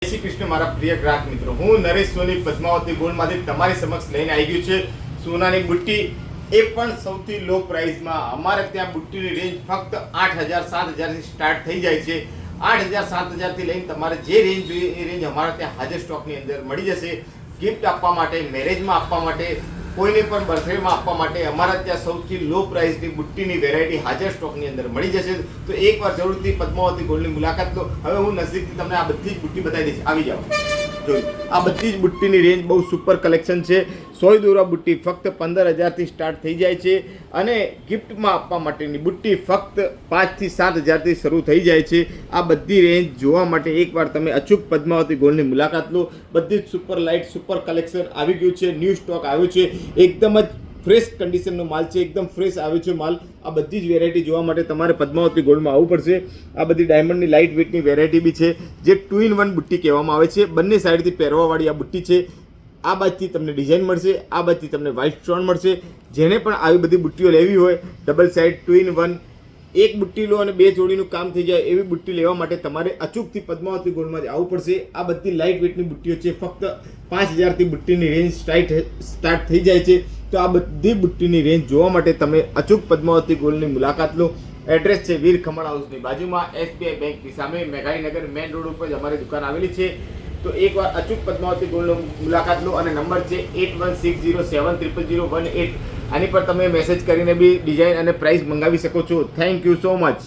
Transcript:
જય શ્રી કૃષ્ણ મારા પ્રિય ગ્રાહક મિત્રો, હું નરેશ સોની પદ્માવતી ગોલ્ડમાંથી તમારી સમક્ષ લઈને આવી ગયું છે સોનાની બુટ્ટી, એ પણ સૌથી લો પ્રાઇસમાં. અમારે ત્યાં બુટ્ટીની રેન્જ ફક્ત 8,000 7,000 થી સ્ટાર્ટ થઈ જાય છે. 8,000 7,000 થી લઈને તમારે જે રેન્જ જોઈએ એ રેન્જ અમારા ત્યાં હાજર સ્ટોકની અંદર મળી જશે. ગિફ્ટ આપવા માટે, મેરેજમાં આપવા માટે, કોઈને પણ બર્થડેમાં આપવા માટે અમારા ત્યાં સૌથી લો પ્રાઇસની બુટ્ટીની વેરાયટી હાજર સ્ટોકની અંદર મળી જશે. તો એકવાર જરૂરથી પદ્માવતી ગોલ્ડની મુલાકાત લો. હવે હું નજીકથી તમને આ બધી જ બુટ્ટી બતાવી દઈશ. આવી જાઓ, જોઈ આ બધી જ બુટ્ટીની રેન્જ બહુ સુપર કલેક્શન છે. 100 દોરા બુટ્ટી ફક્ત 15,000 થી સ્ટાર્ટ થઈ જાય છે અને ગિફ્ટમાં આપવા માટેની બુટ્ટી ફક્ત 5,000 થી 7,000 થી શરૂ થઈ જાય છે. આ બધી રેન્જ જોવા માટે એકવાર તમે અચૂક પદ્માવતી ગોલ્ડની મુલાકાત લો. બધી જ સુપર લાઇટ સુપર કલેક્શન આવી ગયું છે, ન્યૂ સ્ટોક આવ્યો છે, એકદમ જ ફ્રેશ કન્ડિશનનો માલ છે, એકદમ ફ્રેશ આવ્યો છે માલ. આ બધી જ વેરાયટી જોવા માટે તમારે પદ્માવતી ગોલ્ડમાં આવવું પડશે. આ બધી ડાયમંડની લાઇટ વેટની વેરાયટી બી છે, જે 2 in 1 બુટ્ટી કહેવામાં આવે છે. બંને સાઈડથી પહેરવાવાળી આ બુટ્ટી છે. આ બાજુથી તમને ડિઝાઇન મળશે, આ બાજુથી તમને વ્હાઇટ સ્ટોન મળશે. જેને પણ આવી બધી બુટ્ટીઓ લેવી હોય, ડબલ સાઇડ 2 in 1, એક બુટ્ટી લો અને 2 જોડીનું કામ થઈ જાય એવી બુટ્ટી લેવા માટે તમારે અચૂકથી પદ્માવતી ગોલ્ડમાં આવવું પડશે. આ બધી લાઇટ વેટની બુટ્ટીઓ છે. ફક્ત 5,000 થી બુટ્ટીની રેન્જ સ્ટાર્ટ થઈ જાય છે. તો આ બધી બુટ્ટીની રેન્જ જોવા માટે તમે અચૂક પદ્માવતી ગોલ્ડની મુલાકાત લો. એડ્રેસ છે વીર ખમણ હાઉસની બાજુમાં, SBI બેંકની સામે, મેઘાણીનગર મેઇન રોડ ઉપર જ અમારી દુકાન આવેલી છે. તો એકવાર અચૂક પદ્માવતી ગોલ્ડની મુલાકાત લો અને નંબર છે 8160700018. આની પર તમે મેસેજ કરીને બી ડિઝાઇન અને પ્રાઇસ મંગાવી શકો છો. Thank you so much.